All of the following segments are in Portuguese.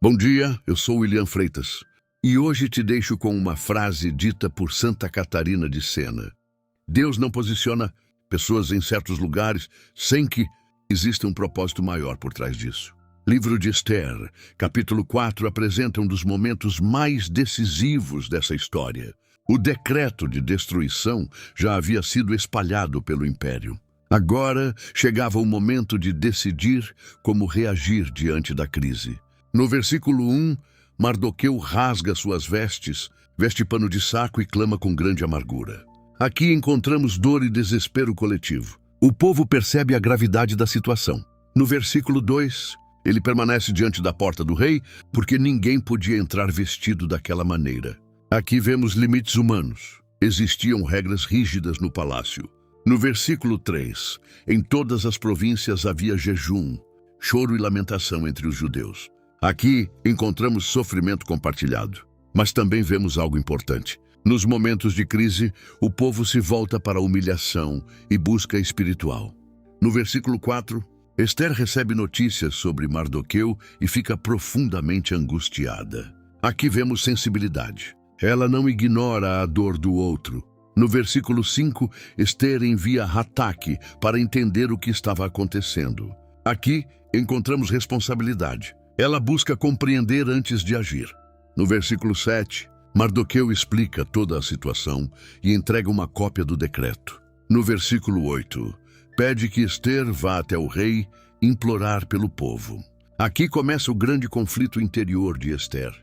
Bom dia, eu sou William Freitas e hoje te deixo com uma frase dita por Santa Catarina de Sena. Deus não posiciona pessoas em certos lugares sem que exista um propósito maior por trás disso. Livro de Esther, capítulo 4, apresenta um dos momentos mais decisivos dessa história. O decreto de destruição já havia sido espalhado pelo império. Agora chegava o momento de decidir como reagir diante da crise. No versículo 1, Mardoqueu rasga suas vestes, veste pano de saco e clama com grande amargura. Aqui encontramos dor e desespero coletivo. O povo percebe a gravidade da situação. No versículo 2, ele permanece diante da porta do rei, porque ninguém podia entrar vestido daquela maneira. Aqui vemos limites humanos. Existiam regras rígidas no palácio. No versículo 3, em todas as províncias havia jejum, choro e lamentação entre os judeus. Aqui encontramos sofrimento compartilhado, mas também vemos algo importante. Nos momentos de crise, o povo se volta para a humilhação e busca espiritual. No versículo 4, Esther recebe notícias sobre Mardoqueu e fica profundamente angustiada. Aqui vemos sensibilidade. Ela não ignora a dor do outro. No versículo 5, Esther envia Hataque para entender o que estava acontecendo. Aqui encontramos responsabilidade. Ela busca compreender antes de agir. No versículo 7, Mardoqueu explica toda a situação e entrega uma cópia do decreto. No versículo 8, pede que Esther vá até o rei implorar pelo povo. Aqui começa o grande conflito interior de Esther.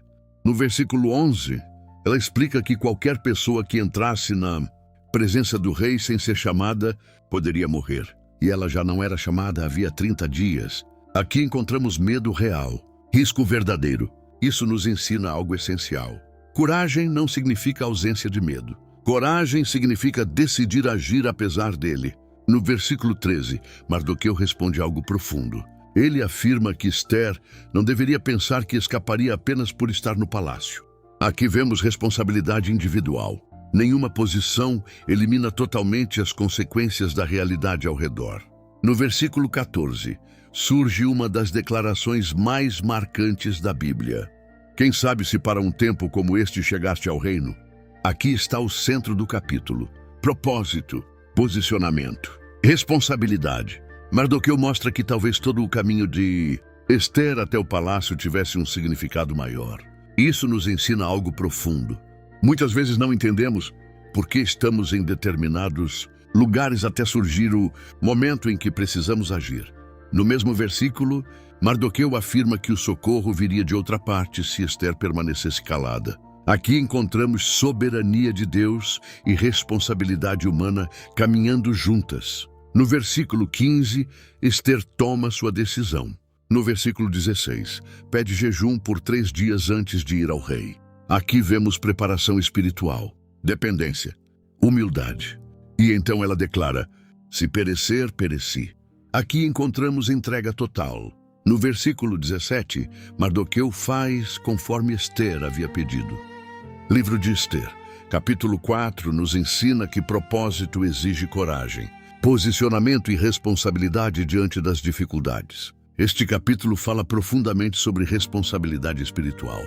No versículo 11, ela explica que qualquer pessoa que entrasse na presença do rei sem ser chamada poderia morrer. E ela já não era chamada havia 30 dias. Aqui encontramos medo real, risco verdadeiro. Isso nos ensina algo essencial. Coragem não significa ausência de medo. Coragem significa decidir agir apesar dele. No versículo 13, Mardoqueu responde algo profundo. Ele afirma que Esther não deveria pensar que escaparia apenas por estar no palácio. Aqui vemos responsabilidade individual. Nenhuma posição elimina totalmente as consequências da realidade ao redor. No versículo 14, surge uma das declarações mais marcantes da Bíblia. Quem sabe se para um tempo como este chegaste ao reino? Aqui está o centro do capítulo. Propósito, posicionamento, responsabilidade. Mardoqueu mostra que talvez todo o caminho de Esther até o palácio tivesse um significado maior. Isso nos ensina algo profundo. Muitas vezes não entendemos por que estamos em determinados lugares até surgir o momento em que precisamos agir. No mesmo versículo, Mardoqueu afirma que o socorro viria de outra parte se Esther permanecesse calada. Aqui encontramos soberania de Deus e responsabilidade humana caminhando juntas. No versículo 15, Esther toma sua decisão. No versículo 16, pede jejum por 3 dias antes de ir ao rei. Aqui vemos preparação espiritual, dependência, humildade. E então ela declara, se perecer, pereci. Aqui encontramos entrega total. No versículo 17, Mardoqueu faz conforme Esther havia pedido. Livro de Esther, capítulo 4, nos ensina que propósito exige coragem, posicionamento e responsabilidade diante das dificuldades. Este capítulo fala profundamente sobre responsabilidade espiritual.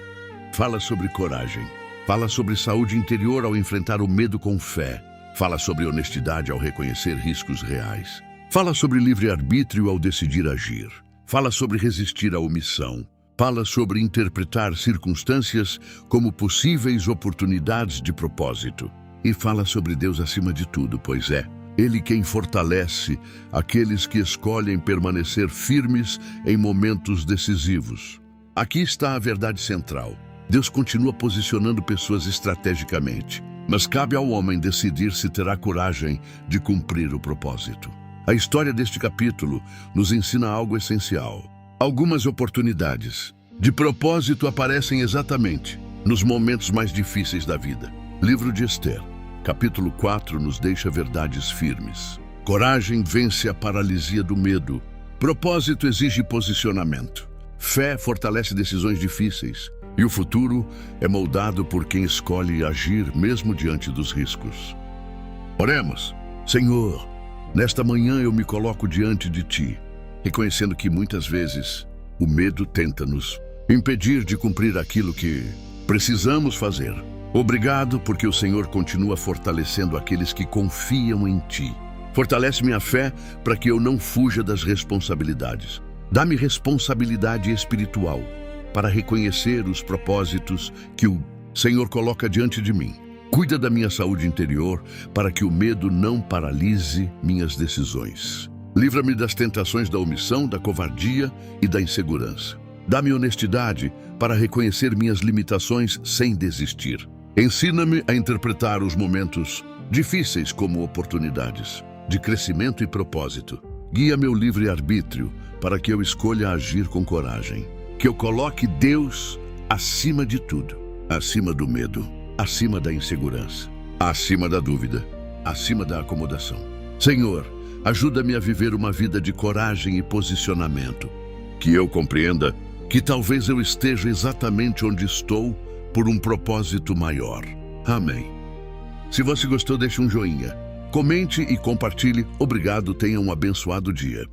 Fala sobre coragem. Fala sobre saúde interior ao enfrentar o medo com fé. Fala sobre honestidade ao reconhecer riscos reais. Fala sobre livre-arbítrio ao decidir agir. Fala sobre resistir à omissão. Fala sobre interpretar circunstâncias como possíveis oportunidades de propósito. E fala sobre Deus acima de tudo, pois é Ele quem fortalece aqueles que escolhem permanecer firmes em momentos decisivos. Aqui está a verdade central. Deus continua posicionando pessoas estrategicamente, mas cabe ao homem decidir se terá coragem de cumprir o propósito. A história deste capítulo nos ensina algo essencial. Algumas oportunidades de propósito aparecem exatamente nos momentos mais difíceis da vida. Livro de Esther, capítulo 4, nos deixa verdades firmes. Coragem vence a paralisia do medo. Propósito exige posicionamento. Fé fortalece decisões difíceis. E o futuro é moldado por quem escolhe agir mesmo diante dos riscos. Oremos. Senhor, nesta manhã eu me coloco diante de Ti, reconhecendo que muitas vezes o medo tenta nos impedir de cumprir aquilo que precisamos fazer. Obrigado porque o Senhor continua fortalecendo aqueles que confiam em Ti. Fortalece minha fé para que eu não fuja das responsabilidades. Dá-me responsabilidade espiritual para reconhecer os propósitos que o Senhor coloca diante de mim. Cuida da minha saúde interior para que o medo não paralise minhas decisões. Livra-me das tentações da omissão, da covardia e da insegurança. Dá-me honestidade para reconhecer minhas limitações sem desistir. Ensina-me a interpretar os momentos difíceis como oportunidades de crescimento e propósito. Guia meu livre-arbítrio para que eu escolha agir com coragem. Que eu coloque Deus acima de tudo, acima do medo, acima da insegurança, acima da dúvida, acima da acomodação. Senhor, ajuda-me a viver uma vida de coragem e posicionamento. Que eu compreenda que talvez eu esteja exatamente onde estou por um propósito maior. Amém. Se você gostou, deixe um joinha. Comente e compartilhe. Obrigado, tenha um abençoado dia.